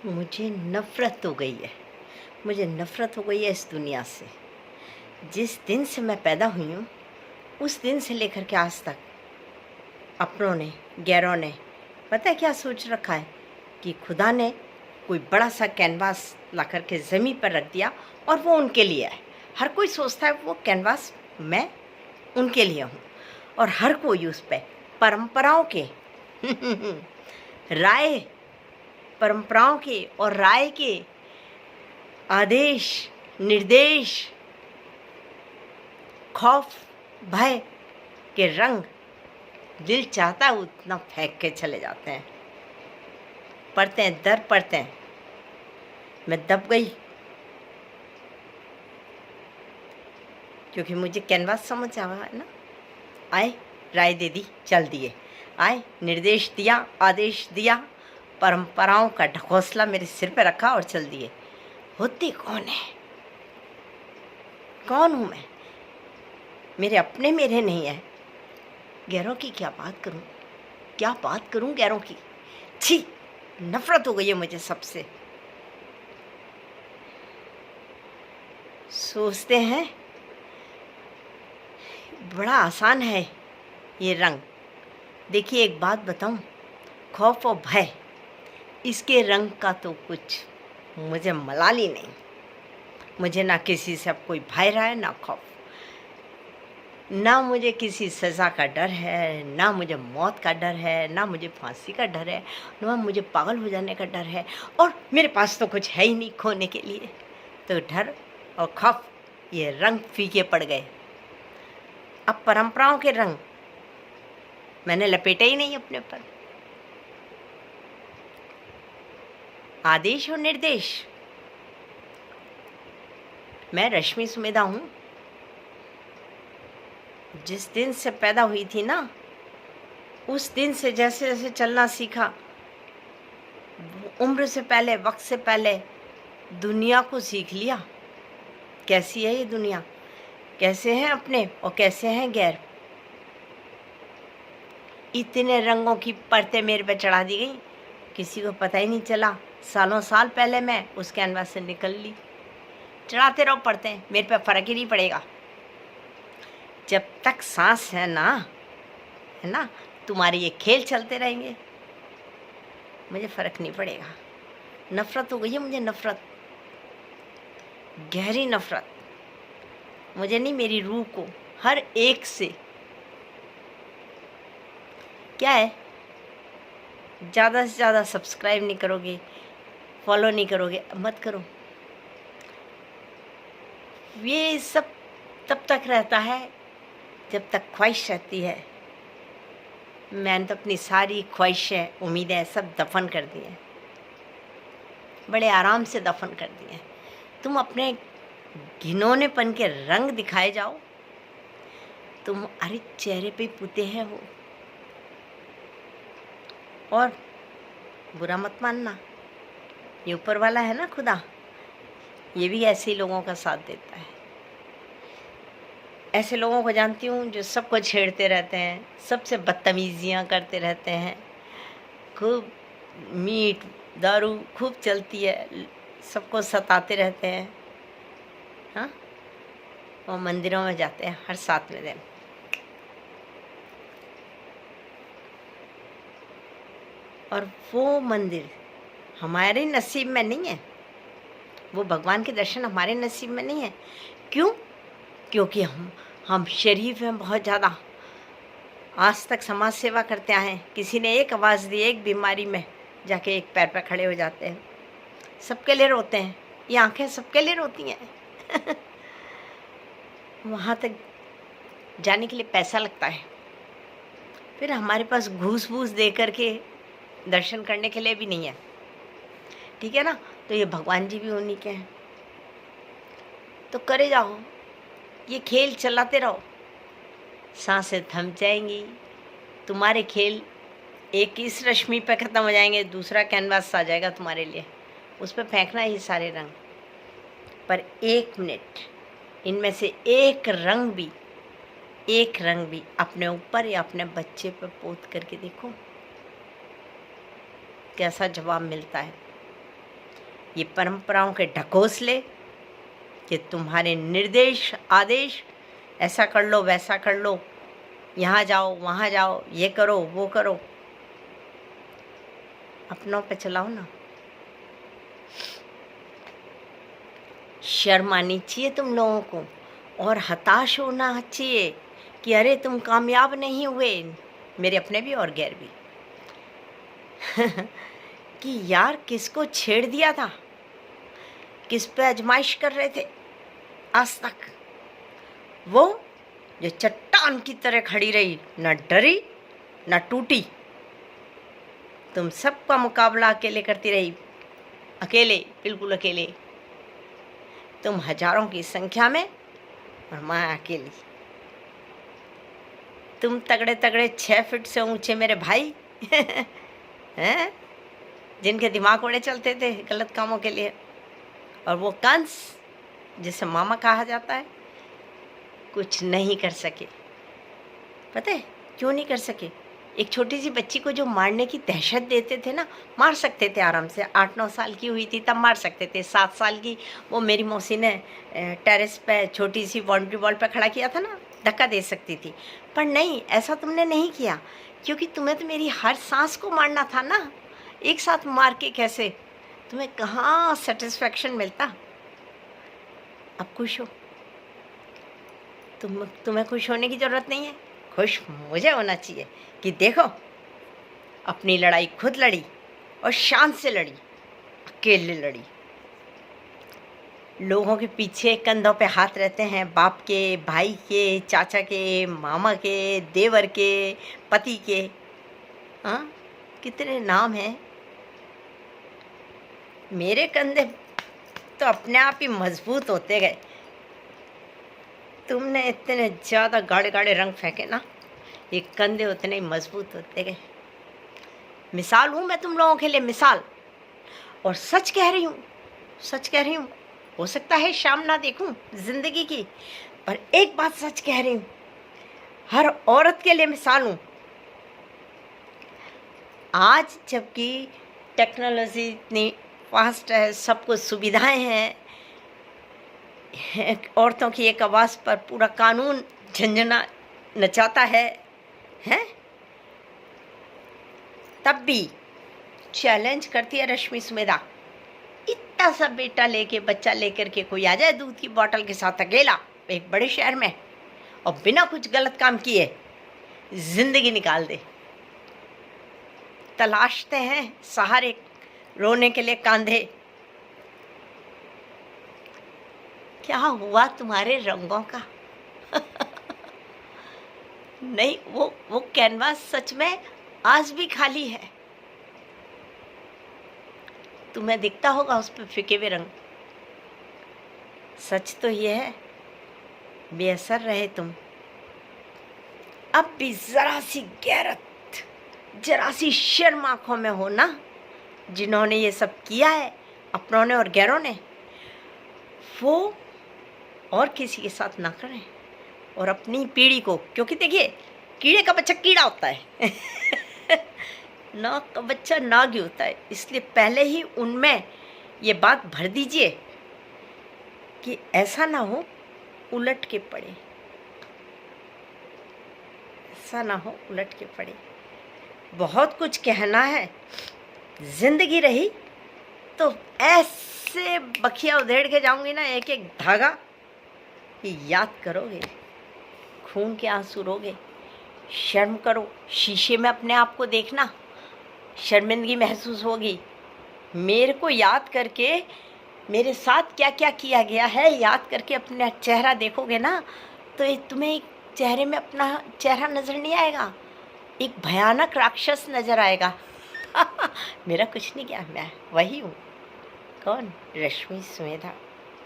मुझे नफ़रत हो गई है। मुझे नफ़रत हो गई है इस दुनिया से। जिस दिन से मैं पैदा हुई हूँ, उस दिन से लेकर के आज तक अपनों ने, गैरों ने पता है क्या सोच रखा है कि खुदा ने कोई बड़ा-सा कैनवास ला कर के ज़मीन पर रख दिया और वो उनके लिए है। हर कोई सोचता है वो कैनवास मैं उनके लिए हूँ और हर कोई उस पे परंपराओं के राय परंपराओं के और राय के आदेश, निर्देश, खौफ, भय के रंग दिल चाहता है उतना फेंक के चले जाते हैं। पढ़ते हैं, दर पढ़ते हैं। मैं दब गई क्योंकि मुझे कैनवास समझ आया है ना। आए, राय दे दी, चल दिए। आए, निर्देश दिया, आदेश दिया, परंपराओं का ढकोसला मेरे सिर पे रखा और चल दिए। होती कौन है? कौन हूँ मैं? मेरे अपने मेरे नहीं है। गैरों की क्या बात करूँ? क्या बात करूँ गैरों की? छी! नफ़रत हो गई है मुझे सबसे। सोचते हैं बड़ा आसान है ये रंग। देखिए एक बात बताऊँ, खौफ और भय इसके रंग का तो कुछ मुझे मलाल ही नहीं। मुझे ना किसी से अब कोई भय रहा है ना खौफ, ना मुझे किसी सज़ा का डर है, ना मुझे मौत का डर है, ना मुझे फांसी का डर है, ना मुझे पागल हो जाने का डर है। और मेरे पास तो कुछ है ही नहीं खोने के लिए। तो डर और खौफ ये रंग फीके पड़ गए। अब परंपराओं के रंग मैंने लपेटे ही नहीं अपने ऊपर। आदेश और निर्देश, मैं रश्मि सुमेधा हूँ। जिस दिन से पैदा हुई थी ना, उस दिन से जैसे जैसे चलना सीखा, उम्र से पहले, वक्त से पहले दुनिया को सीख लिया। कैसी है ये दुनिया, कैसे हैं अपने और कैसे हैं गैर। इतने रंगों की परतें मेरे पे चढ़ा दी गई, किसी को पता ही नहीं चला। सालों साल पहले मैं उस कैनवास से निकल ली। चढ़ाते रहो परतें, मेरे पे फ़र्क ही नहीं पड़ेगा। जब तक सांस है ना, तुम्हारे ये खेल चलते रहेंगे, मुझे फ़र्क नहीं पड़ेगा। नफ़रत हो गई है मुझे, नफ़रत, गहरी नफ़रत। मुझे नहीं, मेरी रूह को, हर एक से। क्या है, ज़्यादा से ज़्यादा सब्सक्राइब नहीं करोगे, फॉलो नहीं करोगे, मत करो। ये सब तब तक रहता है जब तक ख्वाहिश रहती है। मैंने तो अपनी सारी ख्वाहिशें, उम्मीदें सब दफन कर दी हैं, बड़े आराम से दफन कर दी हैं। तुम अपने घिनौनेपन के रंग दिखाए जाओ, तुम्हारे चेहरे पे पुते हैं वो। और बुरा मत मानना, ये ऊपर वाला है ना खुदा, ये भी ऐसे ही लोगों का साथ देता है। ऐसे लोगों को जानती हूँ जो सबको छेड़ते रहते हैं, सबसे बदतमीज़ियाँ करते रहते हैं, खूब मीट दारू खूब चलती है, सबको सताते रहते हैं। हाँ, वो मंदिरों में जाते हैं हर 7वें दिन। और वो मंदिर हमारे नसीब में नहीं है, वो भगवान के दर्शन हमारे नसीब में नहीं है। क्यों? क्योंकि हम शरीफ हैं बहुत ज़्यादा। आज तक समाज सेवा करते आए हैं। किसी ने एक आवाज़ दी, एक बीमारी में जाके एक पैर पर खड़े हो जाते हैं। सबके लिए रोते हैं, ये आंखें सबके लिए रोती हैं। वहाँ तक जाने के लिए पैसा लगता है, फिर हमारे पास घूस वूस दे कर के दर्शन करने के लिए भी नहीं है। ठीक है ना, तो ये भगवान जी भी उन्हीं के हैं। तो करे जाओ, ये खेल चलाते रहो, सांसें थम जाएंगी। तुम्हारे खेल एक इस रश्मि पे ख़त्म हो जाएंगे, दूसरा कैनवास आ जाएगा तुम्हारे लिए, उस पर फेंकना ही सारे रंग। पर 1 मिनट इनमें से एक रंग भी अपने ऊपर या अपने बच्चे पर पोत करके देखो, कैसा जवाब मिलता है। ये परंपराओं के ढकोसले कि तुम्हारे निर्देश आदेश ऐसा कर लो वैसा कर लो, यहाँ जाओ वहाँ जाओ, ये करो वो करो, अपनों पे चलाओ ना। शर्म आनी चाहिए तुम लोगों को और हताश होना चाहिए कि अरे तुम कामयाब नहीं हुए, मेरे अपने भी और गैर भी कि यार किसको छेड़ दिया था, किस पे आजमाइश कर रहे थे आज तक, वो जो चट्टान की तरह खड़ी रही, न डरी न टूटी। तुम सबका मुकाबला अकेले करती रही, अकेले, बिल्कुल अकेले। तुम हजारों की संख्या में और मैं अकेली। तुम तगड़े तगड़े 6 फीट से ऊंचे मेरे भाई हैं, जिनके दिमाग उड़े चलते थे गलत कामों के लिए, और वो कंस जिसे मामा कहा जाता है, कुछ नहीं कर सके। पता है क्यों नहीं कर सके? एक छोटी सी बच्ची को जो मारने की दहशत देते थे ना, मार सकते थे आराम से, 8-9 साल की हुई थी तब मार सकते थे। 7 साल की वो मेरी मौसी ने टेरेस पे छोटी सी बाउंड्री वॉल पे खड़ा किया था ना, धक्का दे सकती थी, पर नहीं, ऐसा तुमने नहीं किया, क्योंकि तुम्हें तो मेरी हर सांस को मारना था ना। एक साथ मार के कैसे, तुम्हें कहाँ सेटिस्फेक्शन मिलता। अब खुश हो, तुम्हें खुश होने की ज़रूरत नहीं है, खुश मुझे होना चाहिए कि देखो अपनी लड़ाई खुद लड़ी और शान से लड़ी, अकेले लड़ी। लोगों के पीछे कंधों पे हाथ रहते हैं, बाप के, भाई के, चाचा के, मामा के, देवर के, पति के, हाँ कितने नाम हैं। मेरे कंधे तो अपने आप ही मजबूत होते गए। तुमने इतने ज़्यादा गाढ़े गाढ़े रंग फेंके ना, ये कंधे उतने ही मजबूत होते गए। मिसाल हूँ मैं तुम लोगों के लिए, मिसाल। और सच कह रही हूँ, सच कह रही हूँ। हो सकता है शाम ना देखूँ ज़िंदगी की, पर एक बात सच कह रही हूँ, हर औरत के लिए मिसाल हूँ। आज जबकि टेक्नोलॉजी इतनी फास्ट है, सब कुछ सुविधाएं हैं, औरतों की एक आवाज़ पर पूरा कानून झंझना नचाता है, हैं? तब भी चैलेंज करती है रश्मि सुमेधा, इतना सा बेटा लेके, बच्चा लेकर के कोई आ जाए दूध की बोतल के साथ अकेला एक बड़े शहर में और बिना कुछ गलत काम किए जिंदगी निकाल दे। तलाशते हैं सहारे, रोने के लिए कांधे। क्या हुआ तुम्हारे रंगों का? नहीं, वो कैनवास सच में आज भी खाली है। तुम्हें दिखता होगा उस पर फीके हुए रंग। सच तो ये है, बेअसर रहे तुम। अब भी जरा सी गैरत, जरा सी शर्म आंखों में हो ना, जिन्होंने ये सब किया है, अपनों ने और गैरों ने, वो और किसी के साथ ना करें। और अपनी पीढ़ी को, क्योंकि देखिए कीड़े का बच्चा कीड़ा होता है नाग का बच्चा नाग ही होता है, इसलिए पहले ही उनमें ये बात भर दीजिए कि ऐसा ना हो उलट के पड़े, ऐसा ना हो उलट के पड़े। बहुत कुछ कहना है, जिंदगी रही तो ऐसे बखिया उधेड़ के जाऊंगी ना, एक एक धागा, कि याद करोगे, खून के आंसू रोगे। शर्म करो, शीशे में अपने आप को देखना, शर्मिंदगी महसूस होगी। मेरे को याद करके, मेरे साथ क्या क्या किया गया है याद करके अपना चेहरा देखोगे ना, तो तुम्हें एक चेहरे में अपना चेहरा नज़र नहीं आएगा, एक भयानक राक्षस नज़र आएगा मेरा कुछ नहीं किया, मैं वही हूँ। कौन? रश्मि सुमेधा।